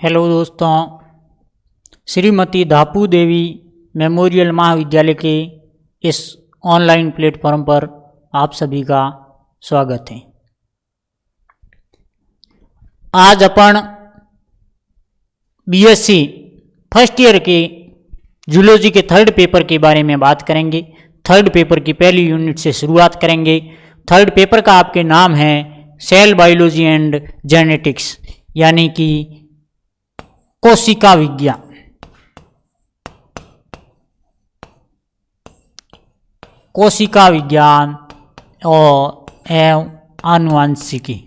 Hello दोस्तों, श्रीमती धापू देवी memorial महाविद्यालय के इस ऑनलाइन प्लेटफॉर्म पर आप सभी का स्वागत है। आज अपन बीएससी फर्स्ट ईयर के जूलॉजी के थर्ड पेपर के बारे में बात करेंगे। थर्ड पेपर की पहली यूनिट से शुरुआत करेंगे। थर्ड पेपर का आपके नाम है सेल बायोलॉजी एंड जेनेटिक्स, यानी कि कोशिका विज्ञान। कोशिका विज्ञान और एवं आनुवंशिकी।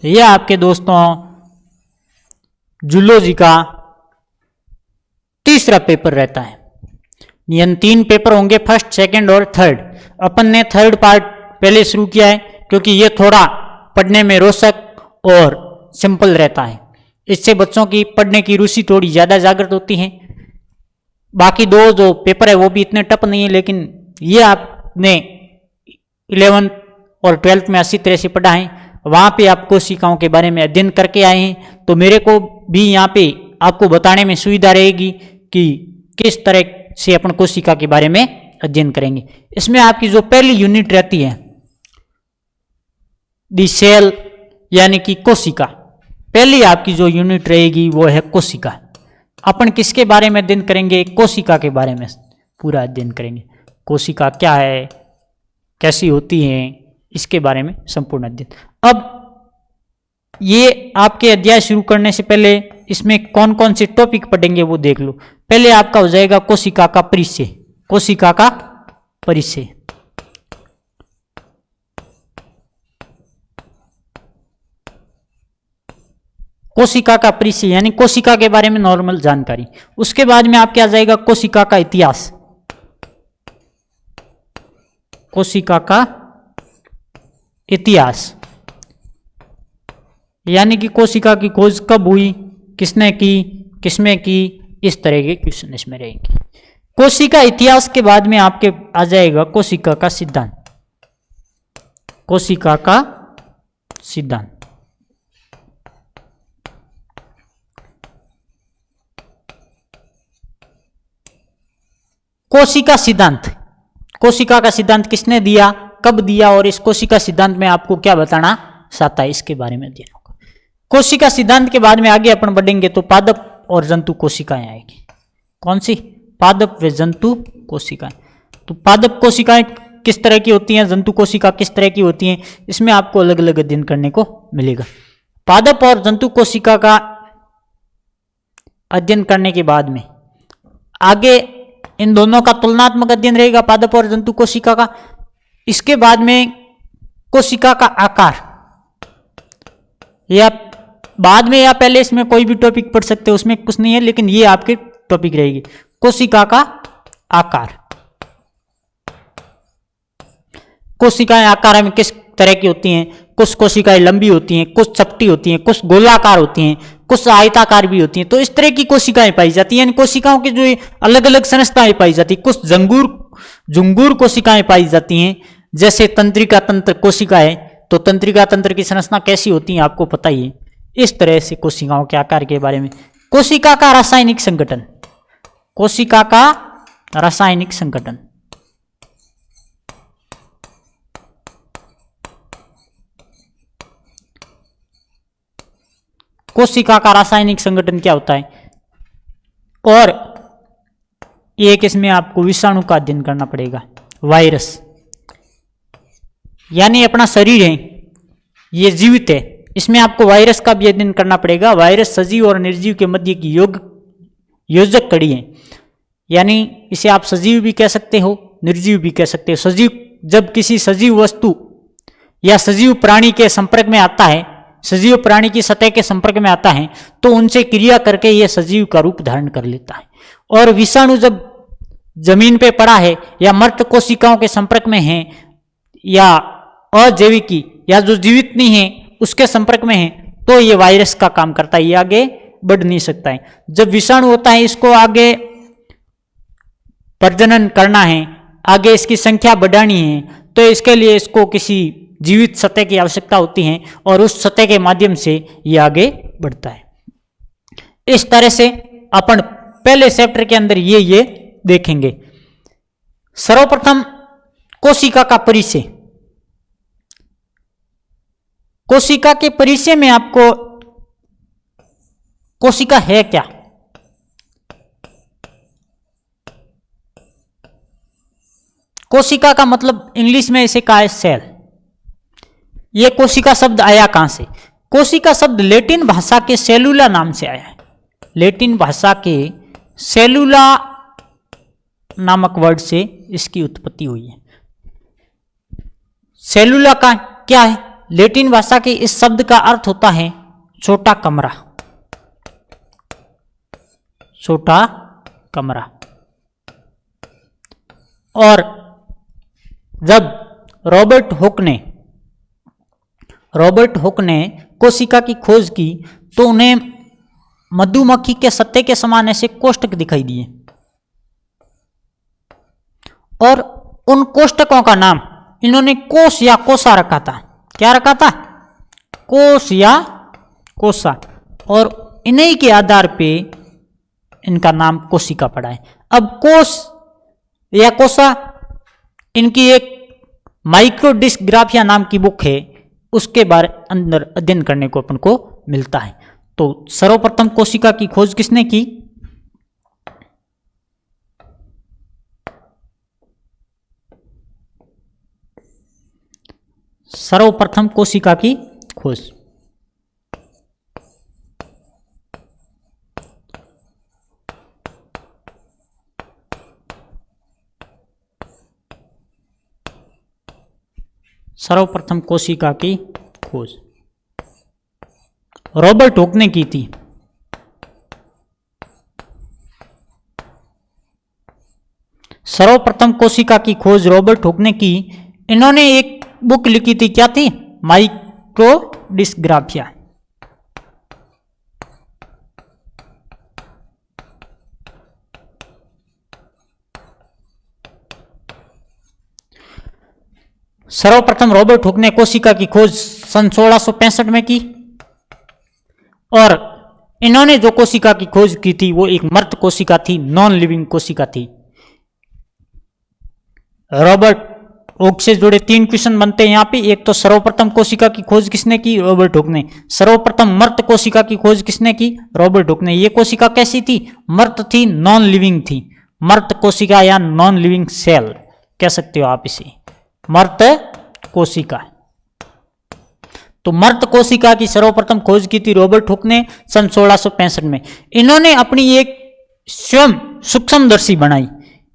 यह आपके दोस्तों जूलॉजी का तीसरा पेपर रहता है। यह 3 पेपर होंगे, फर्स्ट, सेकंड और थर्ड। अपन ने थर्ड पार्ट पहले शुरू किया है क्योंकि ये थोड़ा पढ़ने में रोचक और सिंपल रहता है। इससे बच्चों की पढ़ने की रुचि थोड़ी ज़्यादा जागृत होती है। बाकी 2 जो पेपर है वो भी इतने टफ नहीं है, लेकिन ये आपने 11th और 12th में अच्छी तरह से पढ़ा है। वहाँ पे आप कोशिकाओं के बारे में अध्ययन करके आए हैं, तो मेरे को भी यहाँ पे आपको बताने में सुविधा रहेगी कि किस तरह से अपन कोशिका के बारे में अध्ययन करेंगे। इसमें आपकी जो पहली यूनिट रहती है दी सेल, यानी कि कोशिका। पहली आपकी जो यूनिट रहेगी वो है कोशिका। अपन किसके बारे में अध्ययन करेंगे? कोशिका के बारे में पूरा अध्ययन करेंगे। कोशिका क्या है, कैसी होती है, इसके बारे में संपूर्ण अध्ययन। अब ये आपके अध्याय शुरू करने से पहले इसमें कौन कौन से टॉपिक पढ़ेंगे वो देख लो। पहले आपका हो जाएगा कोशिका का परिचय। कोशिका का परिचय, कोशिका का परिचय यानी कोशिका के बारे में नॉर्मल जानकारी। उसके बाद में आपके आ जाएगा कोशिका का इतिहास। कोशिका का इतिहास यानी कि कोशिका की खोज कब हुई, किसने की, किसमें की, इस तरह के क्वेश्चन इसमें रहेंगे। कोशिका इतिहास के बाद में आपके आ जाएगा कोशिका का सिद्धांत। कोशिका का सिद्धांत, कोशिका सिद्धांत। कोशिका का सिद्धांत किसने दिया, कब दिया और इस कोशिका सिद्धांत में आपको क्या बताना चाहता है, इसके बारे में अध्ययन होगा। कोशिका सिद्धांत के बाद में आगे अपन बढ़ेंगे तो पादप और जंतु कोशिकाएं आएगी। कौन सी? पादप व जंतु कोशिकाएं। तो पादप कोशिकाएं किस तरह की होती हैं, जंतु कोशिका किस तरह की होती हैं, इसमें आपको अलग अलग अध्ययन करने को मिलेगा। पादप और जंतु कोशिका का अध्ययन करने के बाद में आगे इन दोनों का तुलनात्मक अध्ययन रहेगा, पादप और जंतु कोशिका का। इसके बाद में कोशिका का आकार, या बाद में या पहले इसमें कोई भी टॉपिक पढ़ सकते हो, उसमें कुछ नहीं है, लेकिन ये आपके टॉपिक रहेगी। कोशिका का आकार, कोशिकाएं आकार में किस तरह की होती हैं। कुछ कोशिकाएं लंबी होती हैं, कुछ चपटी होती हैं, कुछ गोलाकार होती हैं, कुछ आयताकार भी होती हैं। तो इस तरह की कोशिकाएं पाई जाती हैं। कोशिकाओं की जो अलग अलग संरचनाएं पाई जाती हैं। कुछ झुंगूर कोशिकाएं पाई जाती हैं, जैसे तंत्रिका तंत्र कोशिका है। तो तंत्रिका तंत्र की संरचना कैसी होती है आपको पता ही है। इस तरह से कोशिकाओं के आकार के बारे में। कोशिका का रासायनिक संगठन, कोशिका का रासायनिक संगठन, कोशिका का रासायनिक संगठन क्या होता है। और एक इसमें आपको विषाणु का अध्ययन करना पड़ेगा। वायरस यानी अपना शरीर है, ये जीवित है, इसमें आपको वायरस का भी अध्ययन करना पड़ेगा। वायरस सजीव और निर्जीव के मध्य की योजक कड़ी है, यानी इसे आप सजीव भी कह सकते हो, निर्जीव भी कह सकते हो। सजीव जब किसी सजीव वस्तु या सजीव प्राणी के संपर्क में आता है, सजीव प्राणी की सतह के संपर्क में आता है, तो उनसे क्रिया करके यह सजीव का रूप धारण कर लेता है। और विषाणु जब जमीन पे पड़ा है या मृत कोशिकाओं के संपर्क में है, या अजैविकी या जो जीवित नहीं है उसके संपर्क में है, तो ये वायरस का काम करता है, ये आगे बढ़ नहीं सकता है। जब विषाणु होता है इसको आगे प्रजनन करना है, आगे इसकी संख्या बढ़ानी है, तो तो इसके लिए इसको किसी जीवित सतह की आवश्यकता होती है और उस सतह के माध्यम से ये आगे बढ़ता है। इस तरह से अपन पहले चैप्टर के अंदर ये देखेंगे। सर्वप्रथम कोशिका का परिचय। कोशिका के परिचय में आपको कोशिका है क्या, कोशिका का मतलब इंग्लिश में इसे कहा है सेल। यह कोशिका शब्द आया कहां से? कोशिका शब्द लैटिन भाषा के सेलुला नाम से आया है। लैटिन भाषा के सेलुला नामक वर्ड से इसकी उत्पत्ति हुई है। सेलुला का क्या है? लैटिन भाषा के इस शब्द का अर्थ होता है छोटा कमरा, छोटा कमरा। और जब रॉबर्ट हुक ने कोशिका की खोज की तो उन्हें मधुमक्खी के सत्ते के समान ऐसे कोष्ठक दिखाई दिए और उन कोष्ठकों का नाम इन्होंने कोश या कोसा रखा था। क्या रखा था? कोश या कोसा। और इन्हीं के आधार पे इनका नाम कोशिका पड़ा है। अब कोश या कोसा, इनकी एक माइक्रोडिस्ग्राफिया नाम की बुक है, उसके बारे अंदर अध्ययन करने को अपन को मिलता है। तो सर्वप्रथम कोशिका की खोज किसने की? सर्वप्रथम कोशिका की खोज सर्वप्रथम कोशिका की खोज रॉबर्ट हुक ने की थी। सर्वप्रथम कोशिका की खोज रॉबर्ट हुक ने की। इन्होंने एक बुक लिखी थी, क्या थी? माइक्रोडिस्ग्राफिया। सर्वप्रथम रॉबर्ट हुक ने कोशिका की खोज सन 1665 में की और इन्होंने जो कोशिका की खोज की थी वो एक मृत कोशिका थी, नॉन लिविंग कोशिका थी। रॉबर्ट हुक से जुड़े 3 क्वेश्चन बनते हैं यहाँ पे। एक तो सर्वप्रथम कोशिका की खोज किसने की? रॉबर्ट हुक ने। सर्वप्रथम मृत कोशिका की खोज किसने की? रॉबर्ट हुक ने। ये कोशिका कैसी थी? मृत थी, नॉन लिविंग थी। मृत कोशिका या नॉन लिविंग सेल कह सकते हो आप इसे, मृत कोशिका। तो मृत कोशिका की सर्वप्रथम खोज की थी रॉबर्ट हुक ने सन 1665 में। इन्होंने अपनी एक स्वयं सूक्ष्मदर्शी बनाई।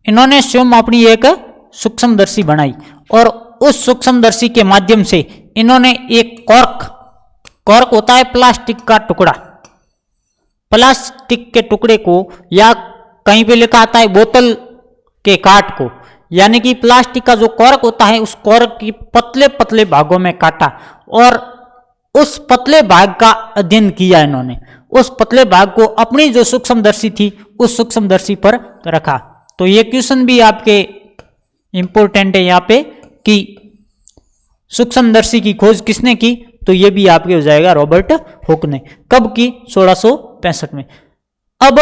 इन्होंने स्वयं अपनी एक सूक्ष्मदर्शी बनाई और उस सूक्ष्मदर्शी के माध्यम से इन्होंने एक कॉर्क होता है प्लास्टिक का टुकड़ा, प्लास्टिक के टुकड़े को, या कहीं पे लिखा आता है बोतल के काट को, यानी कि प्लास्टिक का जो कॉर्क होता है उस कॉर्क की पतले पतले भागों में काटा और उस पतले भाग का अध्ययन किया इन्होंने। उस पतले भाग को अपनी जो सूक्ष्मदर्शी थी उस सूक्ष्मदर्शी पर रखा। तो ये क्वेश्चन भी आपके इंपॉर्टेंट है यहाँ पे कि सूक्ष्मदर्शी की खोज किसने की? तो ये भी आपके हो जाएगा रॉबर्ट हुक ने। कब की? 1665 में। अब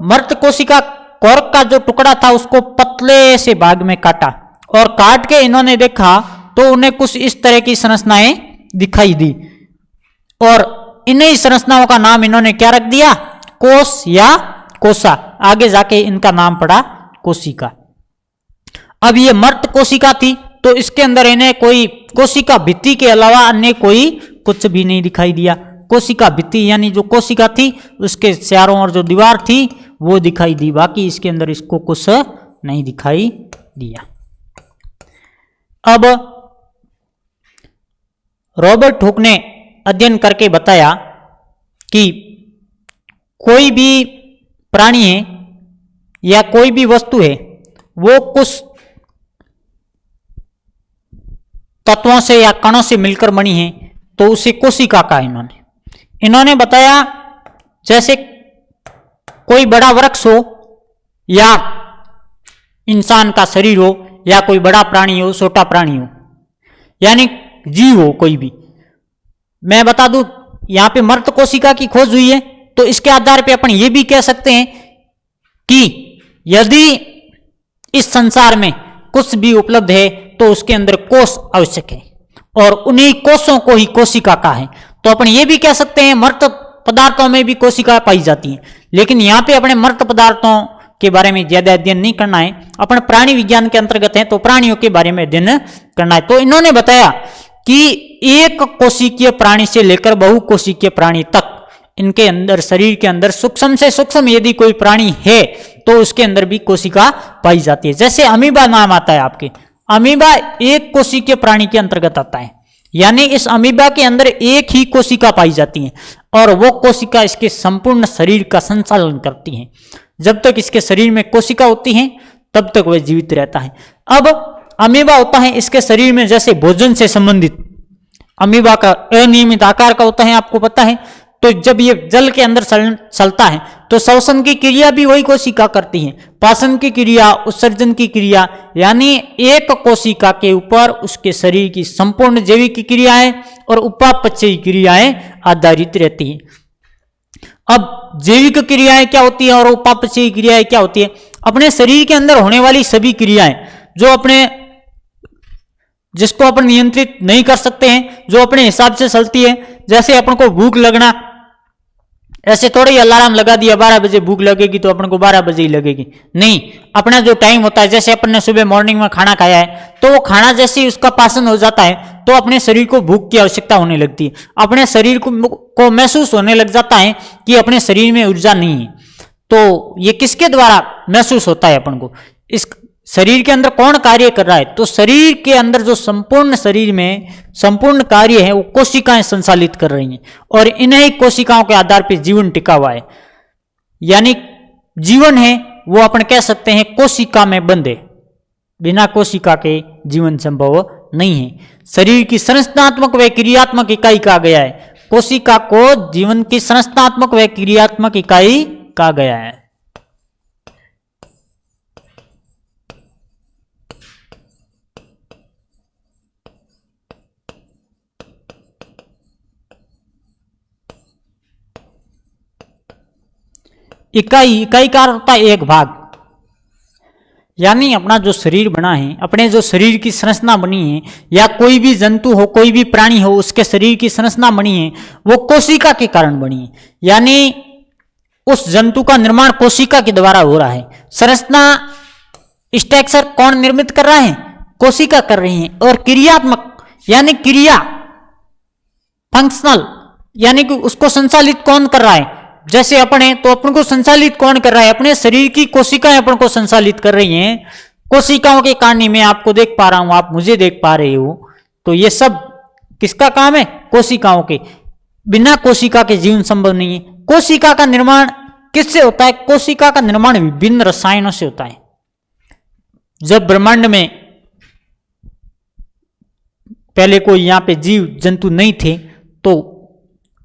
मृत कोशिका कॉर्क का जो टुकड़ा था उसको पतले से भाग में काटा और काट के इन्होंने देखा तो उन्हें कुछ इस तरह की संरचनाएं दिखाई दी और इन्हीं संरचनाओं का नाम इन्होंने क्या रख दिया? कोश या कोसा। आगे जाके इनका नाम पड़ा कोशिका। अब ये मृत कोशिका थी तो इसके अंदर इन्हें कोई कोशिका भित्ति के अलावा अन्य कोई कुछ भी नहीं दिखाई दिया। कोशिका भित्ति यानी जो कोशिका थी उसके चारों ओर जो दीवार थी वो दिखाई दी, बाकी इसके अंदर इसको कुछ नहीं दिखाई दिया। अब रॉबर्ट हुक ने अध्ययन करके बताया कि कोई भी प्राणी है या कोई भी वस्तु है वो कुछ तत्वों से या कणों से मिलकर बनी है तो उसे कोशिका कहा इन्होंने बताया। जैसे कोई बड़ा वृक्ष हो या इंसान का शरीर हो या कोई बड़ा प्राणी हो, छोटा प्राणी हो, यानी जीव हो कोई भी। मैं बता दूं यहां पे मृत कोशिका की खोज हुई है, तो इसके आधार पे अपन ये भी कह सकते हैं कि यदि इस संसार में कुछ भी उपलब्ध है तो उसके अंदर कोष आवश्यक है और उन्हीं कोषों को ही कोशिका का है। तो अपन ये भी कह सकते हैं मृत पदार्थों में भी कोशिका पाई जाती है, लेकिन यहाँ पे अपने मृत पदार्थों के बारे में ज्यादा अध्ययन नहीं करना है, अपन प्राणी विज्ञान के अंतर्गत हैं तो प्राणियों के बारे में अध्ययन करना है। तो इन्होंने बताया कि एक कोशिकीय प्राणी से लेकर बहुकोशिकीय प्राणी तक इनके अंदर, शरीर के अंदर सूक्ष्म से सूक्ष्म यदि कोई प्राणी है तो उसके अंदर भी कोशिका पाई जाती है। जैसे अमीबा नाम आता है आपके, अमीबा एक कोशिकीय प्राणी के अंतर्गत आता है, यानी इस अमीबा के अंदर एक ही कोशिका पाई जाती है और वो कोशिका इसके संपूर्ण शरीर का संचालन करती है। जब तक इसके शरीर में कोशिका होती है तब तक वह जीवित रहता है। अब अमीबा होता है इसके शरीर में जैसे भोजन से संबंधित, अमीबा का अनियमित आकार का होता है, आपको पता है। तो जब ये जल के अंदर चलता है तो श्वसन की क्रिया भी वही कोशिका करती है, पाचन की क्रिया, उत्सर्जन की क्रिया, यानी एक कोशिका के ऊपर उसके शरीर की संपूर्ण जैविक क्रियाएं और उपापचयी क्रियाएं आधारित रहती हैं। अब जैविक क्रियाएं क्या होती है और उपापचयी क्रियाएं क्या होती है? अपने शरीर के अंदर होने वाली सभी क्रियाएं जो जिसको अपन नियंत्रित नहीं कर सकते हैं, जो अपने हिसाब से चलती है। जैसे अपन को भूख लगना, ऐसे थोड़ा ही अलार्म लगा दिया 12 बजे भूख लगेगी तो अपन को 12 बजे ही लगेगी, नहीं। अपना जो टाइम होता है, जैसे अपन ने सुबह मॉर्निंग में खाना खाया है तो वो खाना जैसे ही उसका पाचन हो जाता है तो अपने शरीर को भूख की आवश्यकता होने लगती है, अपने शरीर को महसूस होने लग जाता है कि अपने शरीर में ऊर्जा नहीं है। तो ये किसके द्वारा महसूस होता है अपन को? इस शरीर के अंदर कौन कार्य कर रहा है? तो शरीर के अंदर जो संपूर्ण शरीर में संपूर्ण कार्य है वो कोशिकाएं संचालित कर रही हैं और इन्हीं कोशिकाओं के आधार पर जीवन टिका हुआ है। यानी जीवन है वो अपन कह सकते हैं कोशिका में बंद है, बिना कोशिका के जीवन संभव नहीं है। शरीर की संरचनात्मक व क्रियात्मक इकाई कहा गया है, कोशिका को जीवन की संरचनात्मक व क्रियात्मक इकाई कहा गया है। इकाई का अर्थ होता है एक भाग, यानी अपना जो शरीर बना है, अपने जो शरीर की संरचना बनी है, या कोई भी जंतु हो, कोई भी प्राणी हो, उसके शरीर की संरचना बनी है वो कोशिका के कारण बनी है। यानी उस जंतु का निर्माण कोशिका के द्वारा हो रहा है। संरचना स्ट्रक्चर कौन निर्मित कर रहा है? कोशिका कर रही है। और क्रियात्मक यानी क्रिया, फंक्शनल यानी कि उसको संचालित कौन कर रहा है? जैसे अपन है तो अपन को संचालित कौन कर रहा है? अपने शरीर की कोशिकाएं अपन को संचालित कर रही हैं। कोशिकाओं के कारण ही मैं आपको देख पा रहा हूं, आप मुझे देख पा रहे हो। तो ये सब किसका काम है? कोशिकाओं के। बिना कोशिका के जीवन संभव नहीं है। कोशिका का निर्माण किससे होता है? कोशिका का निर्माण विभिन्न रसायनों से होता है। जब ब्रह्मांड में पहले कोई यहाँ पे जीव जंतु नहीं थे तो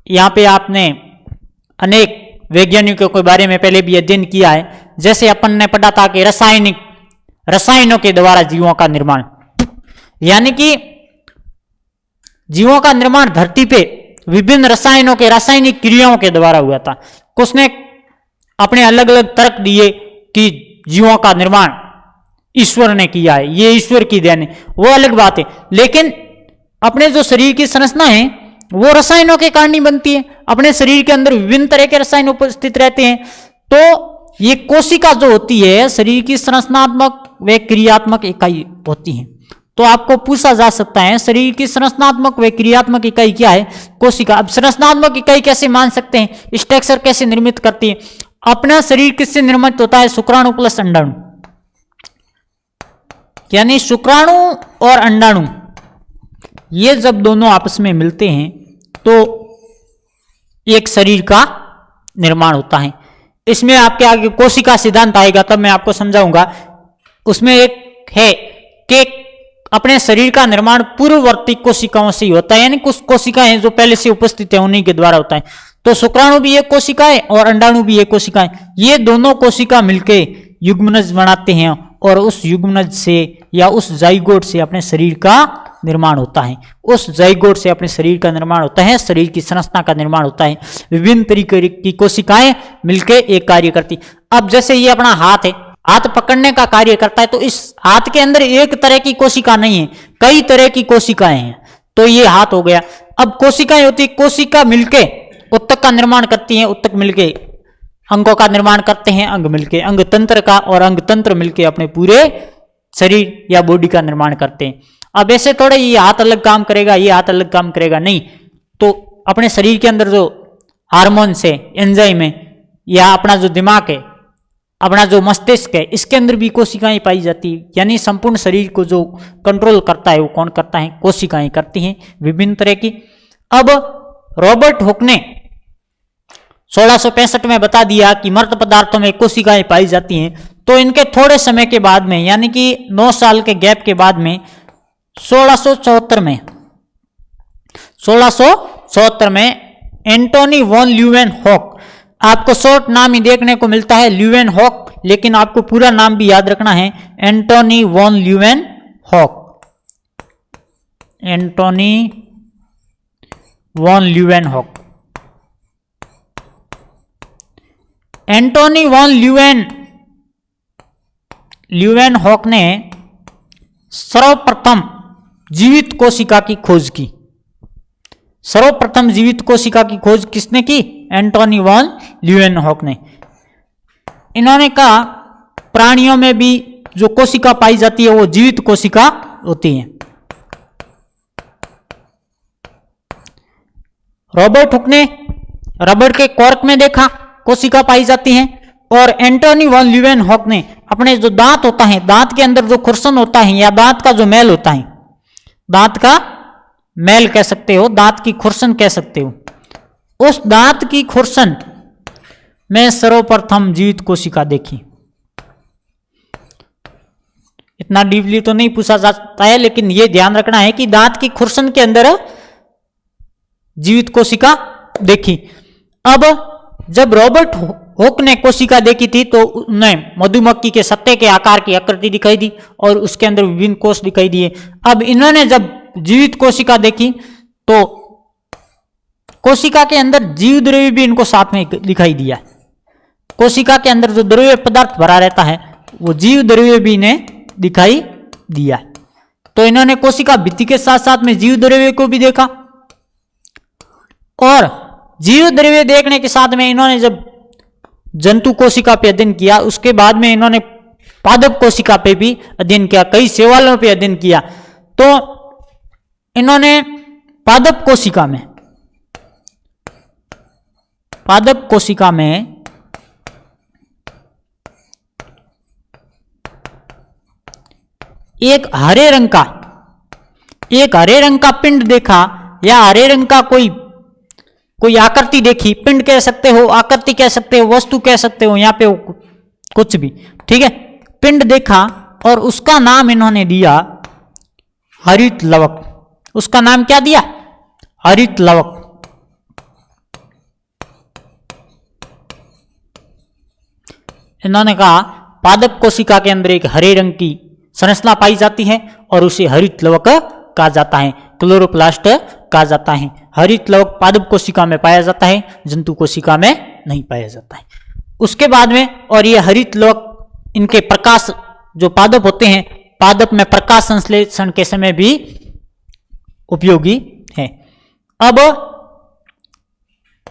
यहाँ पे आपने अनेक वैज्ञानिकों के बारे में पहले भी अध्ययन किया है। जैसे अपन ने पढ़ा था कि रसायनों के द्वारा जीवों का निर्माण, यानी कि जीवों का निर्माण धरती पे विभिन्न रसायनों के रासायनिक क्रियाओं के द्वारा हुआ था। कुछ ने अपने अलग अलग तर्क दिए कि जीवों का निर्माण ईश्वर ने किया है, ये ईश्वर की देन है, वो अलग बात है। लेकिन अपने जो शरीर की संरचना है वो रसायनों के कारण ही बनती है। अपने शरीर के अंदर विभिन्न तरह के रसायन उपस्थित रहते हैं। तो ये कोशिका जो होती है शरीर की संरचनात्मक व क्रियात्मक इकाई होती है। तो आपको पूछा जा सकता है शरीर की संरचनात्मक व क्रियात्मक इकाई क्या है? कोशिका। अब संरचनात्मक इकाई कैसे मान सकते हैं? स्ट्रक्चर कैसे निर्मित करती है? अपना शरीर किससे निर्मित होता है? शुक्राणु प्लस अंडाणु, यानी शुक्राणु और अंडाणु ये जब दोनों आपस में मिलते हैं तो एक शरीर का निर्माण होता है। इसमें आपके आगे कोशिका सिद्धांत आएगा तब मैं आपको समझाऊंगा। उसमें एक है कि अपने शरीर का निर्माण पूर्ववर्ती कोशिकाओं से ही होता है, यानी कुछ कोशिकाएं जो पहले से उपस्थित है उन्हीं के द्वारा होता है। तो शुक्राणु भी एक कोशिका है और अंडाणु भी एक कोशिका है। ये दोनों कोशिका मिलके युग्मनज बनाते हैं और उस युग्मनज से या उस जाइगोट से अपने शरीर का निर्माण होता है, उस जाइगोट से अपने शरीर का निर्माण होता है, शरीर की संरचना का निर्माण होता है। विभिन्न तरीके की कोशिकाएं मिलकर एक कार्य करती। अब जैसे ये अपना हाथ है, हाथ पकड़ने का कार्य करता है, तो इस हाथ के अंदर एक तरह की कोशिका नहीं है, कई तरह की कोशिकाएं हैं, तो ये हाथ हो गया। अब कोशिकाएं होती, कोशिका मिलके उत्तक का निर्माण करती हैं, उत्तक मिलके अंगों का निर्माण करते हैं, अंग मिलके अंग तंत्र का, और अंग तंत्र मिलके अपने पूरे शरीर या बॉडी का निर्माण करते हैं। अब ऐसे थोड़े ये हाथ अलग काम करेगा, ये हाथ अलग काम करेगा, नहीं। तो अपने शरीर के अंदर जो हार्मोन्स है, एंजाइम है, या अपना जो दिमाग है, अपना जो मस्तिष्क है, इसके अंदर भी कोशिकाएं पाई जाती है। यानी संपूर्ण शरीर को जो कंट्रोल करता है वो कौन करता है? कोशिकाएं करती हैं, विभिन्न तरह की। अब रॉबर्ट हुक ने 1665 में बता दिया कि मृत पदार्थों में कोशिकाएं पाई जाती हैं। तो इनके थोड़े समय के बाद में, यानी कि 9 साल के गैप के बाद में 1674 में एंटोनी वॉन ल्यूवेनहॉक, आपको शॉर्ट नाम ही देखने को मिलता है ल्यूवेनहॉक, लेकिन आपको पूरा नाम भी याद रखना है, Antony von Leeuwenhoek, Antony von Leeuwenhoek. Antony von Leeuwenhoek ने सर्वप्रथम जीवित कोशिका की खोज की। सर्वप्रथम जीवित कोशिका की खोज किसने की? एंटोनी वॉन ल्यूवेनहॉक ने। इन्होंने कहा प्राणियों में भी जो कोशिका पाई जाती है वो जीवित कोशिका होती है। रॉबर्ट हुक ने रबड़ के कॉर्क में देखा कोशिका पाई जाती हैं, और एंटोनी वॉन ल्यूवेनहॉक ने अपने जो दांत होता है, दांत के अंदर जो खुरसन होता है या दांत का जो मैल होता है, दांत का मैल कह सकते हो, दांत की खुरसन कह सकते हो, उस दांत की खुरसन में सर्वप्रथम जीवित कोशिका देखी। इतना डीपली तो नहीं पूछा जाता है, लेकिन यह ध्यान रखना है कि दांत की खुरसन के अंदर जीवित कोशिका देखी। अब जब रॉबर्ट हुक ने कोशिका देखी थी तो उन्हें मधुमक्खी के सत्ते के आकार की आकृति दिखाई दी और उसके अंदर विभिन्न कोष दिखाई दिए। अब इन्होंने जब जीवित कोशिका देखी तो कोशिका के अंदर जीव द्रव्य भी इनको साथ में दिखाई दिया। कोशिका के अंदर जो द्रव्य पदार्थ भरा रहता है वो जीव द्रव्य भी इन्हें दिखाई दिया। तो इन्होंने कोशिका भित्ति के साथ साथ में जीव द्रव्य को भी देखा, और जीव द्रव्य देखने के साथ में इन्होंने जब जंतु कोशिका पे अध्ययन किया, उसके बाद में इन्होंने पादप कोशिका पे भी अध्ययन किया, कई शैवालों पे अध्ययन किया। तो इन्होंने पादप कोशिका में एक हरे रंग का पिंड देखा, या हरे रंग का कोई आकृति देखी, पिंड कह सकते हो, आकृति कह सकते हो, वस्तु कह सकते हो, यहां पे कुछ भी, ठीक है। पिंड देखा और उसका नाम इन्होंने दिया हरित लवक। उसका नाम क्या दिया? हरित लवक। इन्होंने कहा पादप कोशिका के अंदर एक हरे रंग की संरचना पाई जाती है और उसे हरित लवक कहा जाता है, क्लोरोप्लास्ट कहा जाता है। हरित लवक पादप कोशिका में पाया जाता है, जंतु कोशिका में नहीं पाया जाता है। उसके बाद में, और ये हरित लवक इनके प्रकाश जो पादप होते हैं, पादप में प्रकाश संश्लेषण के समय भी उपयोगी है। अब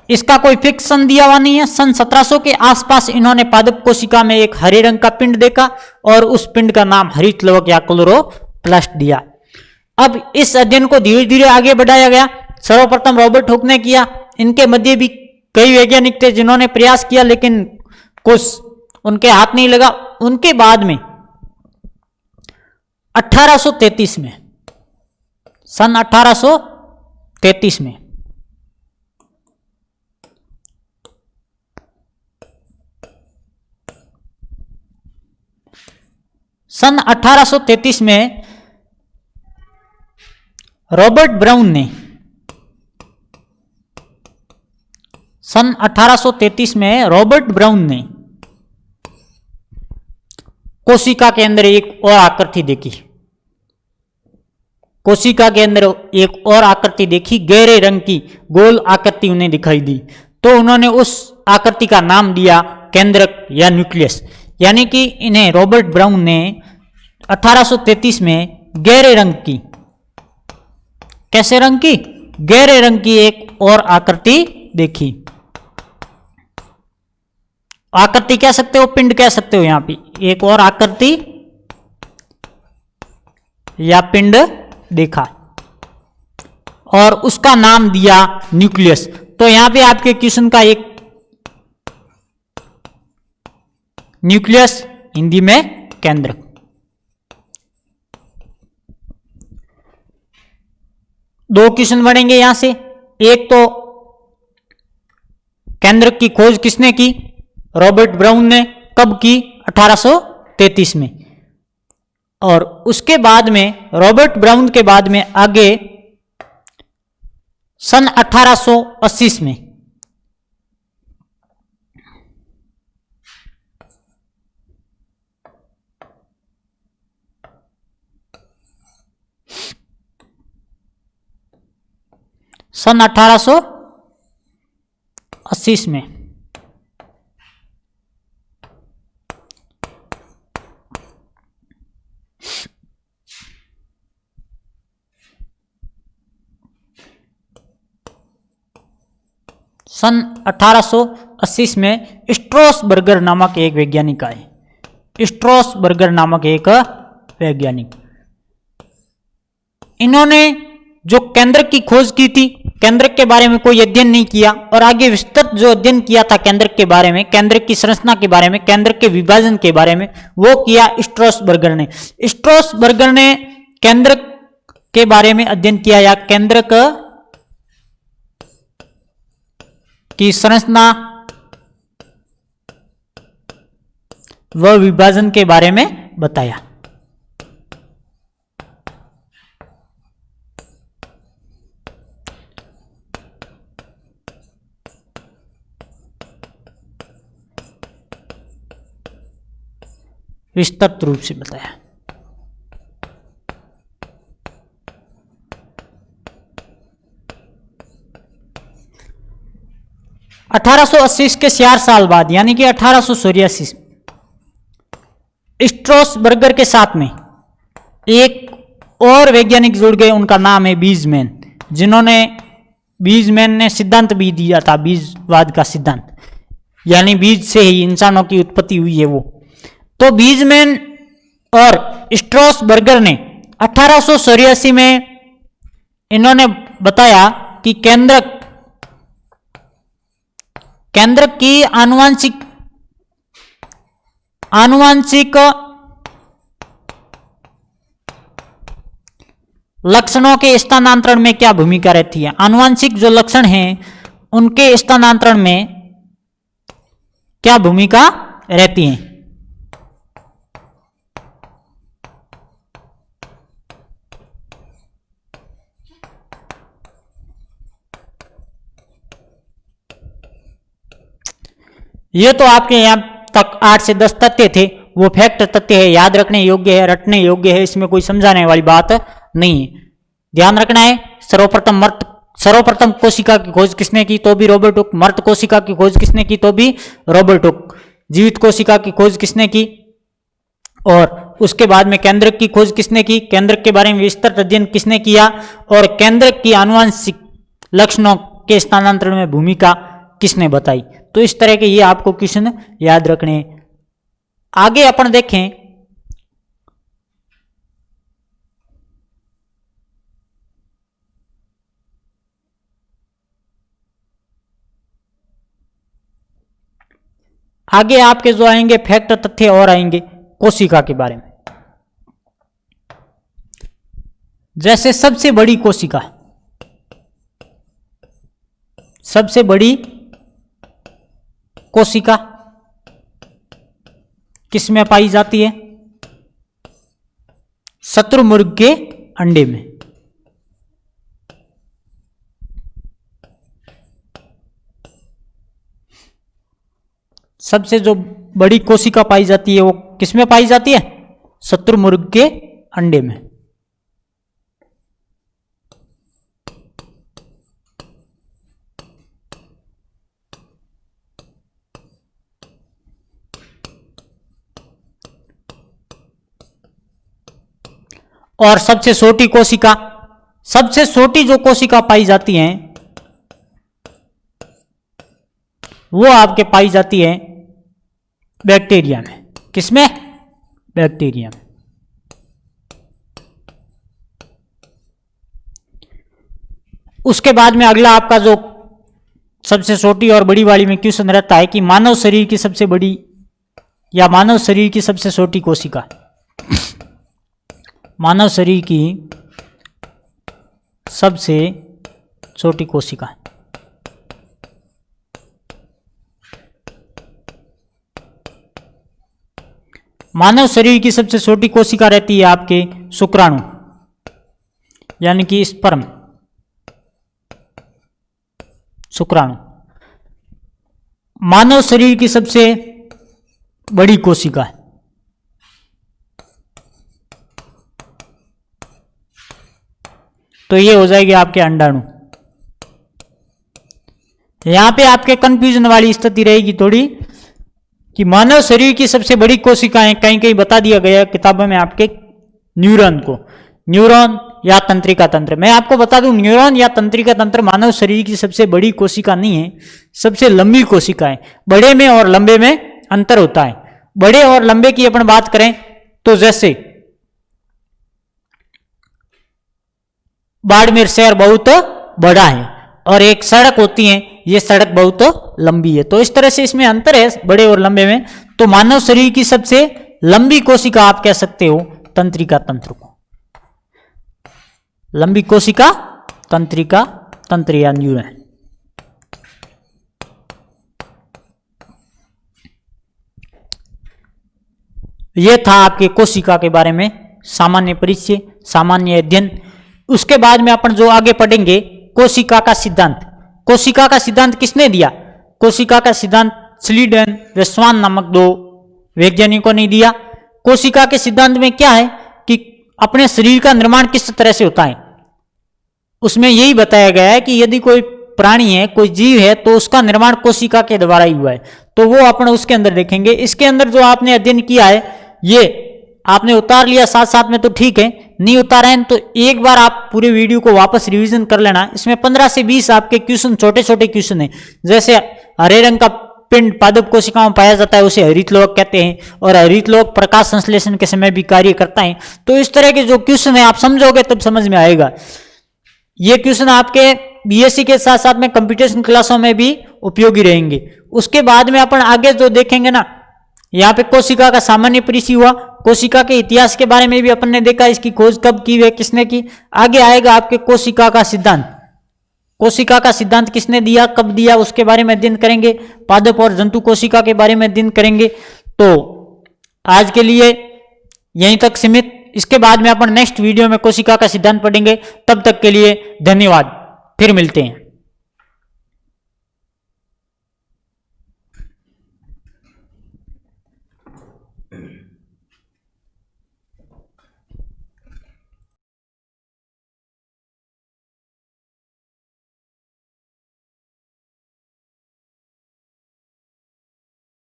इसका कोई फिक्स सन दिया हुआ नहीं है। सन 1700 के आसपास इन्होंने पादप कोशिका में एक हरे रंग का पिंड देखा और उस पिंड का नाम हरित लवक या क्लोरोप्लास्ट दिया। अब इस अध्ययन को धीरे धीरे आगे बढ़ाया गया। सर्वप्रथम रॉबर्ट हुक ने किया, इनके मध्य भी कई वैज्ञानिक थे जिन्होंने प्रयास किया, लेकिन कुछ उनके हाथ नहीं लगा। उनके बाद में 1833 में, सन 1833 में सन 1833 में रॉबर्ट ब्राउन ने, सन 1833 में रॉबर्ट ब्राउन ने कोशिका के अंदर एक और आकृति देखी। कोशिका के अंदर एक और आकृति देखी, गहरे रंग की गोल आकृति उन्हें दिखाई दी, तो उन्होंने उस आकृति का नाम दिया केंद्रक या न्यूक्लियस। यानी कि इन्हें रॉबर्ट ब्राउन ने 1833 में गहरे रंग की, कैसे रंग की, गहरे रंग की एक और आकृति देखी। आकृति कह सकते हो, पिंड कह सकते हो, यहां पे एक और आकृति या पिंड देखा और उसका नाम दिया न्यूक्लियस। तो यहां पे आपके क्वेश्चन का एक न्यूक्लियस, हिंदी में केंद्रक। दो क्वेश्चन बढ़ेंगे यहां से। एक तो केंद्रक की खोज किसने की, रॉबर्ट ब्राउन ने, कब की, 1833 में। और उसके बाद में रॉबर्ट ब्राउन के बाद में आगे सन 1880 में सन 1880 में सन 1880 में स्ट्रोसबर्गर नामक एक वैज्ञानिक आए। स्ट्रोसबर्गर नामक एक वैज्ञानिक, इन्होंने जो केंद्रक की खोज की थी, केंद्रक के बारे में कोई अध्ययन नहीं किया और आगे विस्तृत जो अध्ययन किया था केंद्रक के बारे में, केंद्रक की संरचना के बारे में, केंद्रक के विभाजन के बारे में, वो किया स्ट्रोसबर्गर ने। स्ट्रोसबर्गर ने केंद्रक के बारे में अध्ययन किया या केंद्रक की संरचना व विभाजन के बारे में बताया। विस्तृत रूप से बताया। अठारह सौ 80 के 4 साल बाद यानी कि 1884 स्ट्रोसबर्गर के साथ में एक और वैज्ञानिक जुड़ गए, उनका नाम है बीजमैन, जिन्होंने बीजमैन ने सिद्धांत भी दिया था, बीजवाद का सिद्धांत, यानी बीज से ही इंसानों की उत्पत्ति हुई है वो। तो बीजमैन और स्ट्रोसबर्गर ने 1884 में इन्होंने बताया कि केंद्रक की आनुवांशिक लक्षणों के स्थानांतरण में क्या भूमिका रहती है। आनुवांशिक जो लक्षण हैं उनके स्थानांतरण में क्या भूमिका रहती है। ये तो आपके यहां तक 8 से 10 तथ्य थे, वो फैक्ट तथ्य है, याद रखने योग्य है, रटने योग्य है, इसमें कोई समझाने वाली बात नहीं है। ध्यान रखना है, सर्वप्रथम कोशिका की खोज किसने की, तो भी रॉबर्ट हुक। मर्त कोशिका की खोज किसने की, तो भी रॉबर्ट हुक। जीवित कोशिका की खोज किसने की, और उसके बाद में केंद्रक की खोज किसने की, केंद्रक के बारे में विस्तृत अध्ययन किसने किया, और केंद्रक की आनुवंशिक लक्षणों के स्थानांतरण में भूमिका किसने बताई। तो इस तरह के ये आपको क्वेश्चन याद रखने। आगे अपन देखें, आगे आपके जो आएंगे फैक्ट तथ्य और आएंगे कोशिका के बारे में। जैसे सबसे बड़ी कोशिका, सबसे बड़ी कोशिका किसमें पाई जाती है, शत्रुमुर्ग के अंडे में। सबसे जो बड़ी कोशिका पाई जाती है वो किसमें पाई जाती है, शत्रुमुर्ग के अंडे में। और सबसे छोटी कोशिका, सबसे छोटी जो कोशिका पाई जाती है वो आपके पाई जाती है बैक्टीरिया में। किसमें? बैक्टीरिया में। उसके बाद में अगला आपका जो सबसे छोटी और बड़ी वाली में क्वेश्चन रहता है कि मानव शरीर की सबसे बड़ी या मानव शरीर की सबसे छोटी कोशिका, मानव शरीर की सबसे छोटी कोशिका। मानव शरीर की सबसे छोटी कोशिका रहती है आपके शुक्राणु, यानी कि स्पर्म, शुक्राणु। मानव शरीर की सबसे बड़ी कोशिका है तो ये हो जाएगी आपके अंडाणु। यहां पे आपके कंफ्यूजन वाली स्थिति रहेगी थोड़ी कि मानव शरीर की सबसे बड़ी कोशिकाएं कहीं कहीं बता दिया गया किताबों में आपके न्यूरॉन को, न्यूरॉन या तंत्रिका तंत्र। मैं आपको बता दूं न्यूरॉन या तंत्रिका तंत्र मानव शरीर की सबसे बड़ी कोशिका नहीं है, सबसे लंबी कोशिका है। बड़े में और लंबे में अंतर होता है। बड़े और लंबे की अपन बात करें तो जैसे बाड़मेर शहर बहुत बड़ा है और एक सड़क होती है, ये सड़क बहुत लंबी है, तो इस तरह से इसमें अंतर है बड़े और लंबे में। तो मानव शरीर की सबसे लंबी कोशिका आप कह सकते हो तंत्रिका तंत्र को। लंबी कोशिका तंत्रिका तंत्र या न्यूरॉन। यह था आपके कोशिका के बारे में सामान्य परिचय, सामान्य अध्ययन। उसके बाद में अपन जो आगे पढ़ेंगे कोशिका का सिद्धांत। कोशिका का सिद्धांत किसने दिया? कोशिका का सिद्धांत स्लीडन व स्वान नामक दो वैज्ञानिकों ने दिया। कोशिका के सिद्धांत में क्या है कि अपने शरीर का निर्माण किस तरह से होता है, उसमें यही बताया गया है कि यदि कोई प्राणी है, कोई जीव है, तो उसका निर्माण कोशिका के द्वारा ही हुआ है। तो वो अपन उसके अंदर देखेंगे। इसके अंदर जो आपने अध्ययन किया है ये आपने उतार लिया साथ साथ में तो ठीक है, नहीं उतारा है तो एक बार आप पूरे वीडियो को वापस रिवीजन कर लेना। इसमें 15 से 20 आपके क्वेश्चन, छोटे छोटे क्वेश्चन है। जैसे हरे रंग का पिंड पादप कोशिकाओं में पाया जाता है, उसे हरितलोक कहते हैं, और हरितलोक प्रकाश संश्लेषण के समय भी कार्य करता है। तो इस तरह के जो क्वेश्चन है आप समझोगे तब समझ में आएगा। ये क्वेश्चन आपके बीएससी के साथ साथ में कंप्यूटेशन क्लासों में भी उपयोगी रहेंगे। उसके बाद में अपन आगे जो देखेंगे ना, यहाँ पे कोशिका का सामान्य परिचय हुआ, कोशिका के इतिहास के बारे में भी अपन ने देखा, इसकी खोज कब की है, किसने की। आगे आएगा आपके कोशिका का सिद्धांत। कोशिका का सिद्धांत किसने दिया, कब दिया, उसके बारे में अध्ययन करेंगे। पादप और जंतु कोशिका के बारे में अध्ययन करेंगे। तो आज के लिए यहीं तक सीमित। इसके बाद में अपन नेक्स्ट वीडियो में कोशिका का सिद्धांत पढ़ेंगे। तब तक के लिए धन्यवाद, फिर मिलते हैं।